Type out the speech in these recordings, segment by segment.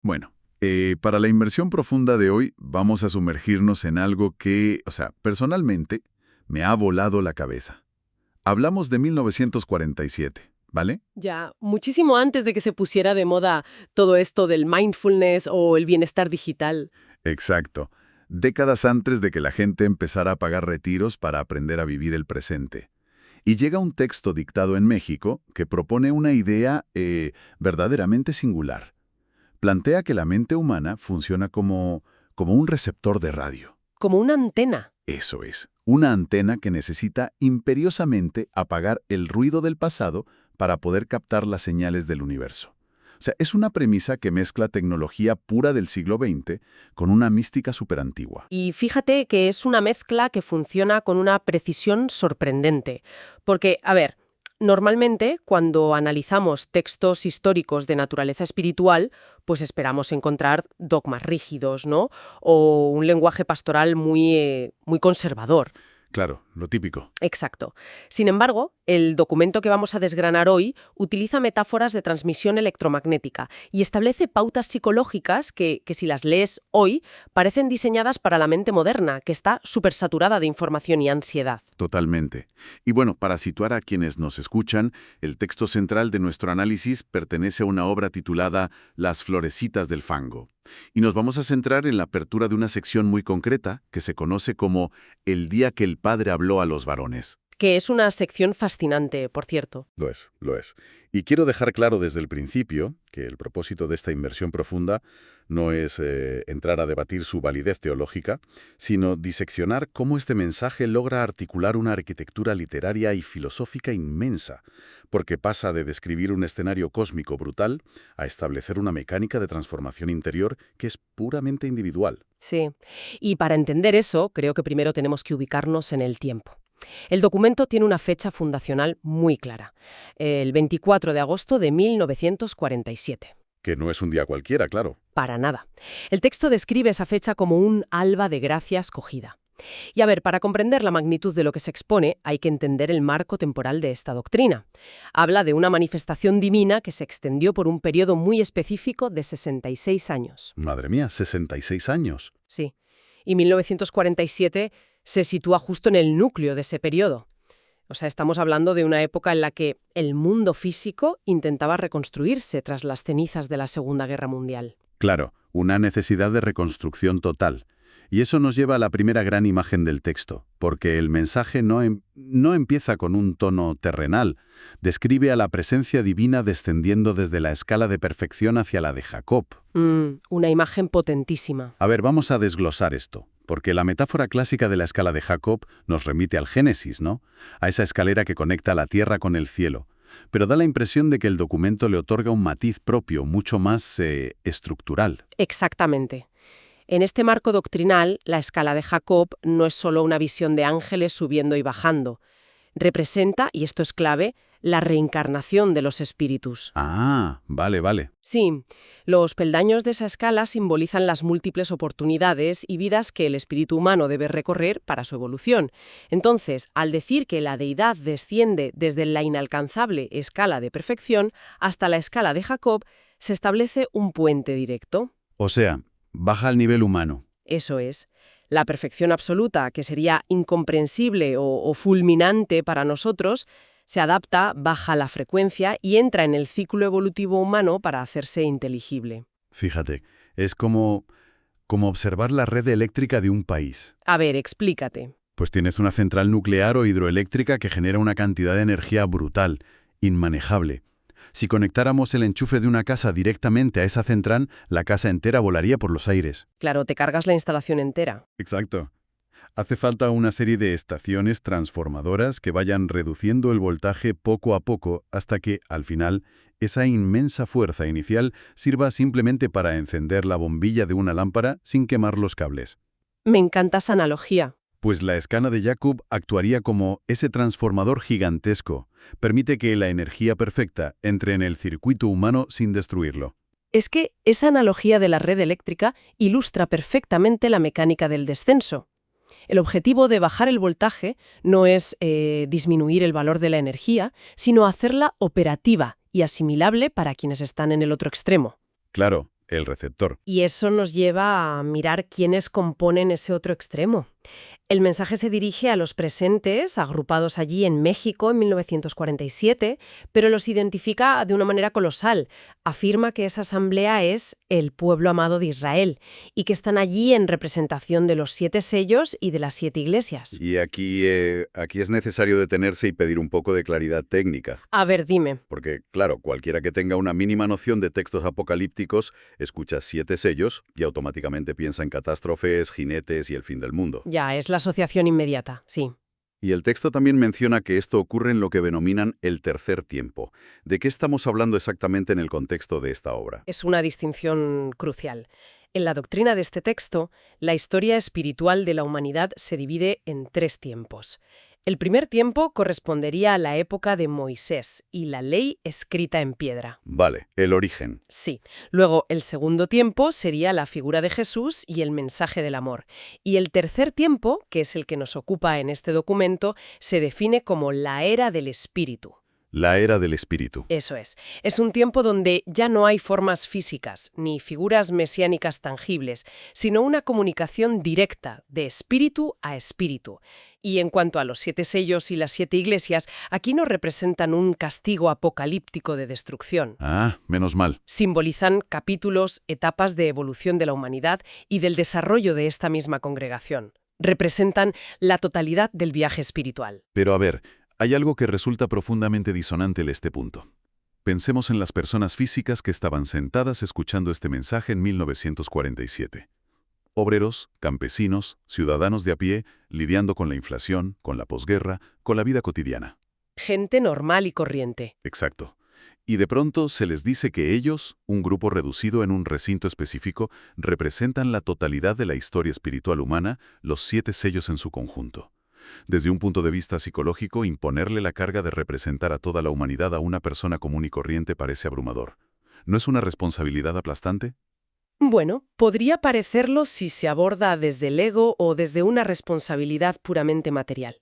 Bueno, para la inmersión profunda de hoy vamos a sumergirnos en algo que, personalmente me ha volado la cabeza. Hablamos de 1947, ¿vale? Ya, muchísimo antes de que se pusiera de moda todo esto del mindfulness o el bienestar digital. Exacto. Décadas antes de que la gente empezara a pagar retiros para aprender a vivir el presente. Y llega un texto dictado en México que propone una idea verdaderamente singular. Plantea que la mente humana funciona como un receptor de radio. Como una antena. Eso es, una antena que necesita imperiosamente apagar el ruido del pasado para poder captar las señales del universo. O sea, es una premisa que mezcla tecnología pura del siglo XX con una mística superantigua. Y fíjate que es una mezcla que funciona con una precisión sorprendente. Porque, a ver, normalmente cuando analizamos textos históricos de naturaleza espiritual, pues esperamos encontrar dogmas rígidos, ¿no? O un lenguaje pastoral muy conservador. Claro, lo típico. Exacto. Sin embargo, el documento que vamos a desgranar hoy utiliza metáforas de transmisión electromagnética y establece pautas psicológicas que si las lees hoy parecen diseñadas para la mente moderna, que está supersaturada de información y ansiedad. Totalmente. Y bueno, para situar a quienes nos escuchan, el texto central de nuestro análisis pertenece a una obra titulada Las florecitas del fango. Y nos vamos a centrar en la apertura de una sección muy concreta que se conoce como El día que el Padre habló a los varones. Que es una sección fascinante, por cierto. Lo es, lo es. Y quiero dejar claro desde el principio que el propósito de esta inmersión profunda no es entrar a debatir su validez teológica, sino diseccionar cómo este mensaje logra articular una arquitectura literaria y filosófica inmensa, porque pasa de describir un escenario cósmico brutal a establecer una mecánica de transformación interior que es puramente individual. Sí. Y para entender eso, creo que primero tenemos que ubicarnos en el tiempo. El documento tiene una fecha fundacional muy clara, el 24 de agosto de 1947. Que no es un día cualquiera, claro. Para nada. El texto describe esa fecha como un alba de gracia escogida. Y a ver, para comprender la magnitud de lo que se expone, hay que entender el marco temporal de esta doctrina. Habla de una manifestación divina que se extendió por un periodo muy específico de 66 años. Madre mía, 66 años. Sí. Y 1947 se sitúa justo en el núcleo de ese periodo. O sea, estamos hablando de una época en la que el mundo físico intentaba reconstruirse tras las cenizas de la Segunda Guerra Mundial. Claro, una necesidad de reconstrucción total. Y eso nos lleva a la primera gran imagen del texto, porque el mensaje no empieza con un tono terrenal, describe a la presencia divina descendiendo desde la escala de perfección hacia la de Jacob. Una imagen potentísima. A ver, vamos a desglosar esto, porque la metáfora clásica de la escala de Jacob nos remite al Génesis, ¿no? A esa escalera que conecta la tierra con el cielo. Pero da la impresión de que el documento le otorga un matiz propio, mucho más estructural. Exactamente. En este marco doctrinal, la escala de Jacob no es solo una visión de ángeles subiendo y bajando. Representa, y esto es clave, la reencarnación de los espíritus. Ah, vale, vale. Sí, los peldaños de esa escala simbolizan las múltiples oportunidades y vidas que el espíritu humano debe recorrer para su evolución. Entonces, al decir que la deidad desciende desde la inalcanzable escala de perfección hasta la escala de Jacob, se establece un puente directo. O sea, baja al nivel humano. Eso es. La perfección absoluta, que sería incomprensible o fulminante para nosotros, se adapta, baja la frecuencia y entra en el ciclo evolutivo humano para hacerse inteligible. Fíjate, es como observar la red eléctrica de un país. A ver, explícate. Pues tienes una central nuclear o hidroeléctrica que genera una cantidad de energía brutal, inmanejable. Si conectáramos el enchufe de una casa directamente a esa central, la casa entera volaría por los aires. Claro, te cargas la instalación entera. Exacto. Hace falta una serie de estaciones transformadoras que vayan reduciendo el voltaje poco a poco hasta que, al final, esa inmensa fuerza inicial sirva simplemente para encender la bombilla de una lámpara sin quemar los cables. Me encanta esa analogía. Pues la escala de Jacob actuaría como ese transformador gigantesco. Permite que la energía perfecta entre en el circuito humano sin destruirlo. Es que esa analogía de la red eléctrica ilustra perfectamente la mecánica del descenso. El objetivo de bajar el voltaje no es disminuir el valor de la energía, sino hacerla operativa y asimilable para quienes están en el otro extremo. Claro, el receptor. Y eso nos lleva a mirar quiénes componen ese otro extremo. El mensaje se dirige a los presentes, agrupados allí en México en 1947, pero los identifica de una manera colosal. Afirma que esa asamblea es el pueblo amado de Israel y que están allí en representación de los 7 sellos y de las 7 iglesias. Y aquí es necesario detenerse y pedir un poco de claridad técnica. A ver, dime. Porque, claro, cualquiera que tenga una mínima noción de textos apocalípticos escucha 7 sellos y automáticamente piensa en catástrofes, jinetes y el fin del mundo. Ya, es la asociación inmediata, sí. Y el texto también menciona que esto ocurre en lo que denominan el tercer tiempo. ¿De qué estamos hablando exactamente en el contexto de esta obra? Es una distinción crucial. En la doctrina de este texto, la historia espiritual de la humanidad se divide en 3 tiempos. El primer tiempo correspondería a la época de Moisés y la ley escrita en piedra. Vale, el origen. Sí. Luego, el segundo tiempo sería la figura de Jesús y el mensaje del amor. Y el tercer tiempo, que es el que nos ocupa en este documento, se define como la era del Espíritu. La era del Espíritu. Eso es. Es un tiempo donde ya no hay formas físicas ni figuras mesiánicas tangibles, sino una comunicación directa de espíritu a espíritu. Y en cuanto a los 7 sellos y las 7 iglesias, aquí no representan un castigo apocalíptico de destrucción. Ah, menos mal. Simbolizan capítulos, etapas de evolución de la humanidad y del desarrollo de esta misma congregación. Representan la totalidad del viaje espiritual. Pero a ver, hay algo que resulta profundamente disonante en este punto. Pensemos en las personas físicas que estaban sentadas escuchando este mensaje en 1947. Obreros, campesinos, ciudadanos de a pie, lidiando con la inflación, con la posguerra, con la vida cotidiana. Gente normal y corriente. Exacto. Y de pronto se les dice que ellos, un grupo reducido en un recinto específico, representan la totalidad de la historia espiritual humana, los 7 sellos en su conjunto. Desde un punto de vista psicológico, imponerle la carga de representar a toda la humanidad a una persona común y corriente parece abrumador. ¿No es una responsabilidad aplastante? Bueno, podría parecerlo si se aborda desde el ego o desde una responsabilidad puramente material.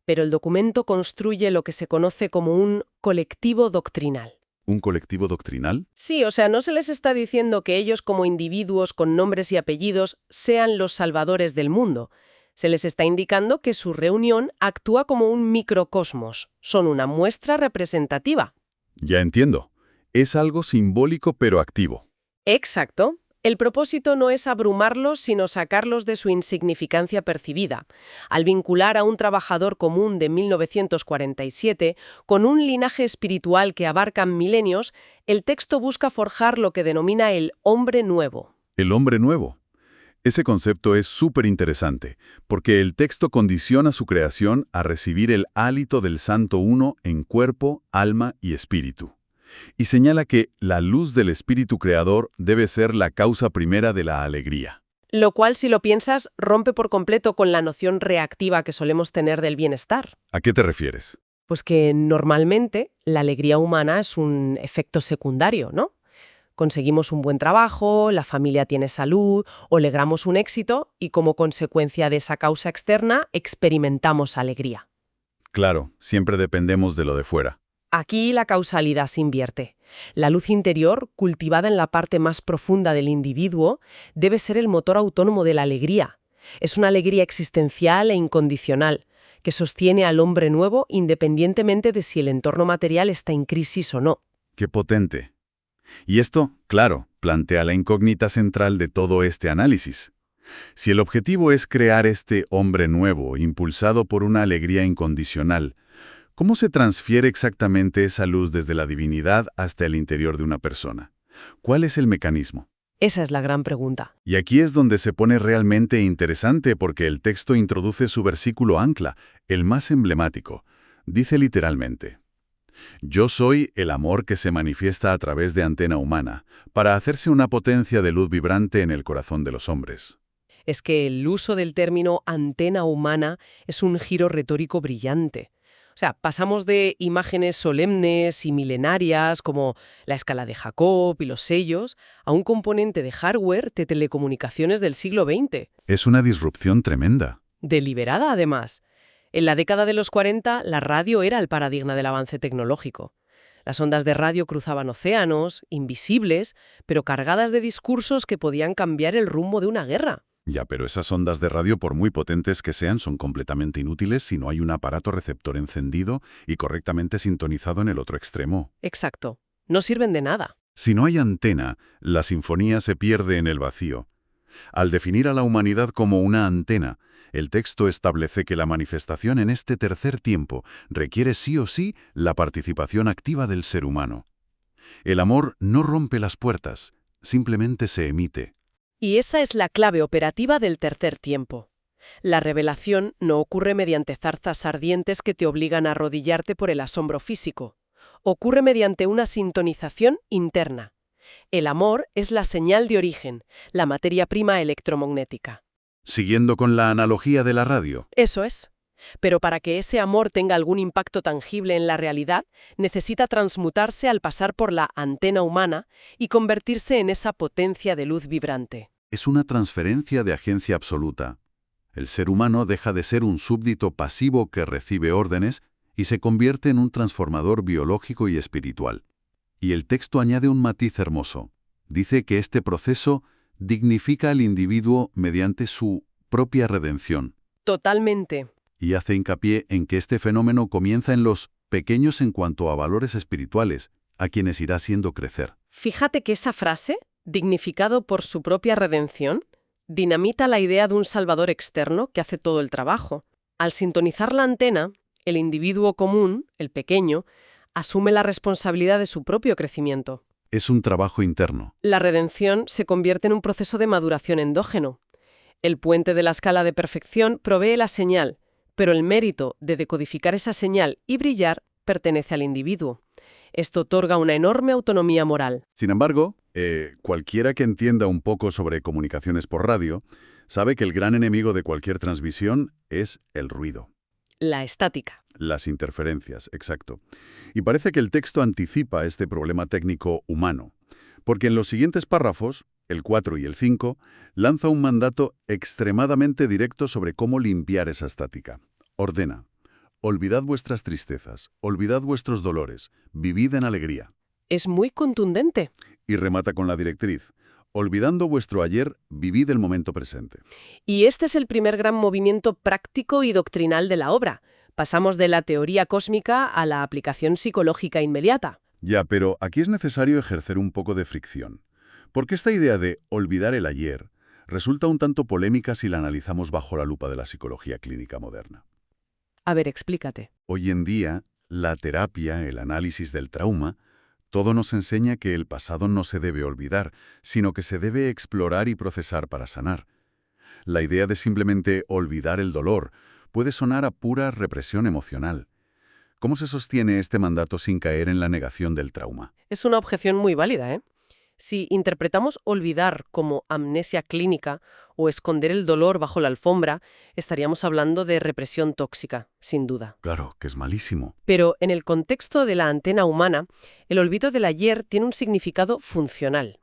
Pero el documento construye lo que se conoce como un colectivo doctrinal. ¿Un colectivo doctrinal? Sí, o sea, no se les está diciendo que ellos como individuos con nombres y apellidos sean los salvadores del mundo. Se les está indicando que su reunión actúa como un microcosmos. Son una muestra representativa. Ya entiendo. Es algo simbólico pero activo. Exacto. El propósito no es abrumarlos, sino sacarlos de su insignificancia percibida. Al vincular a un trabajador común de 1947 con un linaje espiritual que abarca milenios, el texto busca forjar lo que denomina el hombre nuevo. El hombre nuevo. Ese concepto es súper interesante, porque el texto condiciona su creación a recibir el hálito del Santo Uno en cuerpo, alma y espíritu. Y señala que la luz del espíritu creador debe ser la causa primera de la alegría. Lo cual, si lo piensas, rompe por completo con la noción reactiva que solemos tener del bienestar. ¿A qué te refieres? Pues que normalmente la alegría humana es un efecto secundario, ¿no? Conseguimos un buen trabajo, la familia tiene salud o logramos un éxito y como consecuencia de esa causa externa experimentamos alegría. Claro, siempre dependemos de lo de fuera. Aquí la causalidad se invierte. La luz interior, cultivada en la parte más profunda del individuo, debe ser el motor autónomo de la alegría. Es una alegría existencial e incondicional, que sostiene al hombre nuevo independientemente de si el entorno material está en crisis o no. ¡Qué potente! Y esto, claro, plantea la incógnita central de todo este análisis. Si el objetivo es crear este hombre nuevo, impulsado por una alegría incondicional, ¿cómo se transfiere exactamente esa luz desde la divinidad hasta el interior de una persona? ¿Cuál es el mecanismo? Esa es la gran pregunta. Y aquí es donde se pone realmente interesante porque el texto introduce su versículo ancla, el más emblemático. Dice literalmente: «Yo soy el amor que se manifiesta a través de antena humana, para hacerse una potencia de luz vibrante en el corazón de los hombres». Es que el uso del término antena humana es un giro retórico brillante. O sea, pasamos de imágenes solemnes y milenarias como la escala de Jacob y los sellos a un componente de hardware de telecomunicaciones del siglo XX. Es una disrupción tremenda. Deliberada, además. En la década de los 40, la radio era el paradigma del avance tecnológico. Las ondas de radio cruzaban océanos, invisibles, pero cargadas de discursos que podían cambiar el rumbo de una guerra. Ya, pero esas ondas de radio, por muy potentes que sean, son completamente inútiles si no hay un aparato receptor encendido y correctamente sintonizado en el otro extremo. Exacto. No sirven de nada. Si no hay antena, la sinfonía se pierde en el vacío. Al definir a la humanidad como una antena, el texto establece que la manifestación en este tercer tiempo requiere sí o sí la participación activa del ser humano. El amor no rompe las puertas, simplemente se emite. Y esa es la clave operativa del tercer tiempo. La revelación no ocurre mediante zarzas ardientes que te obligan a arrodillarte por el asombro físico. Ocurre mediante una sintonización interna. El amor es la señal de origen, la materia prima electromagnética. Siguiendo con la analogía de la radio. Eso es. Pero para que ese amor tenga algún impacto tangible en la realidad, necesita transmutarse al pasar por la antena humana y convertirse en esa potencia de luz vibrante. Es una transferencia de agencia absoluta. El ser humano deja de ser un súbdito pasivo que recibe órdenes y se convierte en un transformador biológico y espiritual. Y el texto añade un matiz hermoso. Dice que este proceso dignifica al individuo mediante su propia redención. Totalmente. Y hace hincapié en que este fenómeno comienza en los pequeños en cuanto a valores espirituales, a quienes irá haciendo crecer. Fíjate que esa frase, dignificado por su propia redención, dinamita la idea de un salvador externo que hace todo el trabajo. Al sintonizar la antena, el individuo común, el pequeño, asume la responsabilidad de su propio crecimiento. Es un trabajo interno. La redención se convierte en un proceso de maduración endógeno. El puente de la escala de perfección provee la señal, pero el mérito de decodificar esa señal y brillar pertenece al individuo. Esto otorga una enorme autonomía moral. Sin embargo, cualquiera que entienda un poco sobre comunicaciones por radio sabe que el gran enemigo de cualquier transmisión es el ruido. La estática. Las interferencias, exacto. Y parece que el texto anticipa este problema técnico humano, porque en los siguientes párrafos, el 4 y el 5, lanza un mandato extremadamente directo sobre cómo limpiar esa estática. Ordena: olvidad vuestras tristezas, olvidad vuestros dolores, vivid en alegría. Es muy contundente. Y remata con la directriz: olvidando vuestro ayer, vivid el momento presente. Y este es el primer gran movimiento práctico y doctrinal de la obra. Pasamos de la teoría cósmica a la aplicación psicológica inmediata. Ya, pero aquí es necesario ejercer un poco de fricción. Porque esta idea de olvidar el ayer resulta un tanto polémica si la analizamos bajo la lupa de la psicología clínica moderna. A ver, explícate. Hoy en día, la terapia, el análisis del trauma, todo nos enseña que el pasado no se debe olvidar, sino que se debe explorar y procesar para sanar. La idea de simplemente olvidar el dolor puede sonar a pura represión emocional. ¿Cómo se sostiene este mandato sin caer en la negación del trauma? Es una objeción muy válida, ¿eh? Si interpretamos olvidar como amnesia clínica o esconder el dolor bajo la alfombra, estaríamos hablando de represión tóxica, sin duda. Claro, que es malísimo. Pero en el contexto de la antena humana, el olvido del ayer tiene un significado funcional.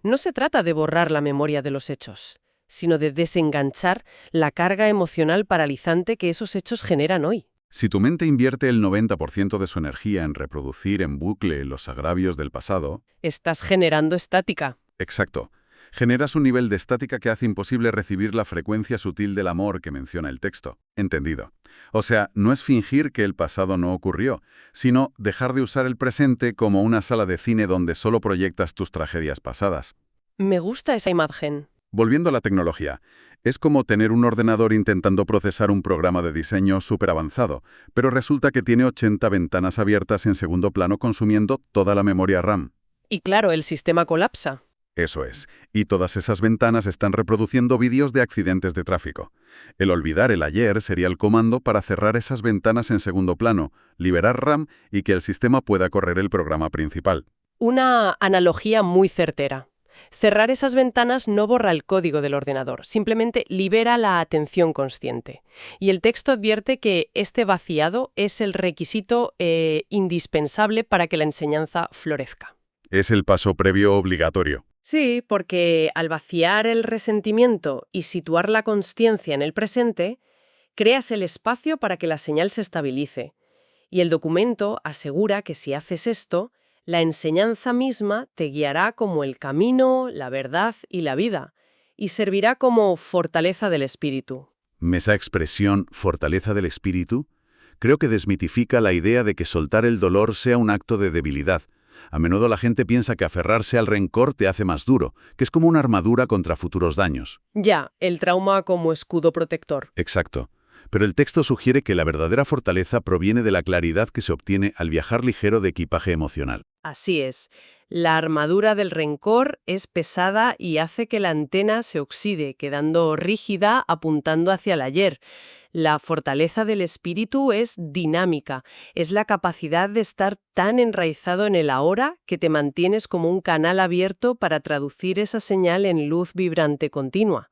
No se trata de borrar la memoria de los hechos, sino de desenganchar la carga emocional paralizante que esos hechos generan hoy. Si tu mente invierte el 90% de su energía en reproducir en bucle los agravios del pasado... Estás generando estática. Exacto. Generas un nivel de estática que hace imposible recibir la frecuencia sutil del amor que menciona el texto. Entendido. O sea, no es fingir que el pasado no ocurrió, sino dejar de usar el presente como una sala de cine donde solo proyectas tus tragedias pasadas. Me gusta esa imagen. Volviendo a la tecnología, es como tener un ordenador intentando procesar un programa de diseño súper avanzado, pero resulta que tiene 80 ventanas abiertas en segundo plano consumiendo toda la memoria RAM. Y claro, el sistema colapsa. Eso es. Y todas esas ventanas están reproduciendo vídeos de accidentes de tráfico. El olvidar el ayer sería el comando para cerrar esas ventanas en segundo plano, liberar RAM y que el sistema pueda correr el programa principal. Una analogía muy certera. Cerrar esas ventanas no borra el código del ordenador, simplemente libera la atención consciente. Y el texto advierte que este vaciado es el requisito indispensable para que la enseñanza florezca. Es el paso previo obligatorio. Sí, porque al vaciar el resentimiento y situar la consciencia en el presente, creas el espacio para que la señal se estabilice. Y el documento asegura que si haces esto, la enseñanza misma te guiará como el camino, la verdad y la vida, y servirá como fortaleza del espíritu. Esa expresión, fortaleza del espíritu, creo que desmitifica la idea de que soltar el dolor sea un acto de debilidad. A menudo la gente piensa que aferrarse al rencor te hace más duro, que es como una armadura contra futuros daños. Ya, el trauma como escudo protector. Exacto. Pero el texto sugiere que la verdadera fortaleza proviene de la claridad que se obtiene al viajar ligero de equipaje emocional. Así es. La armadura del rencor es pesada y hace que la antena se oxide, quedando rígida apuntando hacia el ayer. La fortaleza del espíritu es dinámica, es la capacidad de estar tan enraizado en el ahora que te mantienes como un canal abierto para traducir esa señal en luz vibrante continua.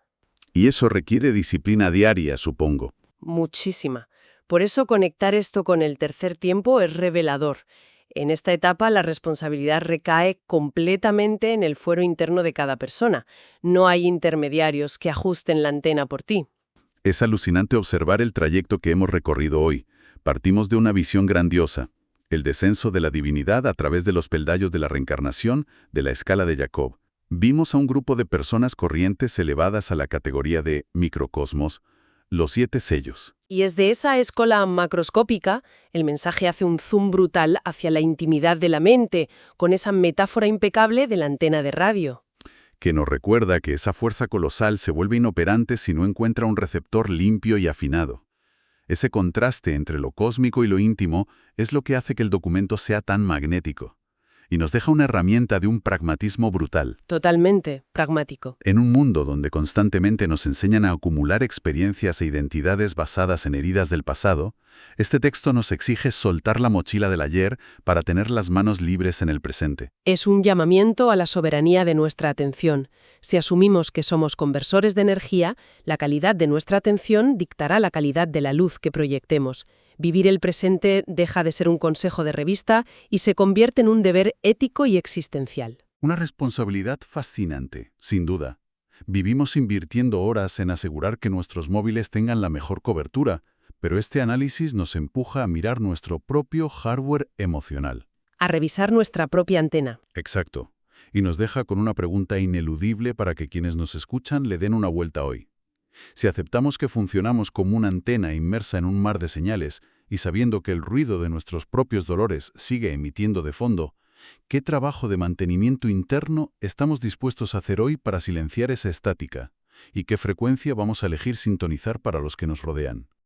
Y eso requiere disciplina diaria, supongo. Muchísima. Por eso conectar esto con el tercer tiempo es revelador. En esta etapa la responsabilidad recae completamente en el fuero interno de cada persona. No hay intermediarios que ajusten la antena por ti. Es alucinante observar el trayecto que hemos recorrido hoy. Partimos de una visión grandiosa, el descenso de la divinidad a través de los peldaños de la reencarnación de la escala de Jacob. Vimos a un grupo de personas corrientes elevadas a la categoría de microcosmos, los 7 sellos. Y desde esa escala macroscópica, el mensaje hace un zoom brutal hacia la intimidad de la mente, con esa metáfora impecable de la antena de radio. Que nos recuerda que esa fuerza colosal se vuelve inoperante si no encuentra un receptor limpio y afinado. Ese contraste entre lo cósmico y lo íntimo es lo que hace que el documento sea tan magnético. Y nos deja una herramienta de un pragmatismo brutal. Totalmente pragmático. En un mundo donde constantemente nos enseñan a acumular experiencias e identidades basadas en heridas del pasado, este texto nos exige soltar la mochila del ayer para tener las manos libres en el presente. Es un llamamiento a la soberanía de nuestra atención. Si asumimos que somos conversores de energía, la calidad de nuestra atención dictará la calidad de la luz que proyectemos. Vivir el presente deja de ser un consejo de revista y se convierte en un deber ético y existencial. Una responsabilidad fascinante, sin duda. Vivimos invirtiendo horas en asegurar que nuestros móviles tengan la mejor cobertura, pero este análisis nos empuja a mirar nuestro propio hardware emocional. A revisar nuestra propia antena. Exacto. Y nos deja con una pregunta ineludible para que quienes nos escuchan le den una vuelta hoy. Si aceptamos que funcionamos como una antena inmersa en un mar de señales y sabiendo que el ruido de nuestros propios dolores sigue emitiendo de fondo, ¿qué trabajo de mantenimiento interno estamos dispuestos a hacer hoy para silenciar esa estática? ¿Y qué frecuencia vamos a elegir sintonizar para los que nos rodean?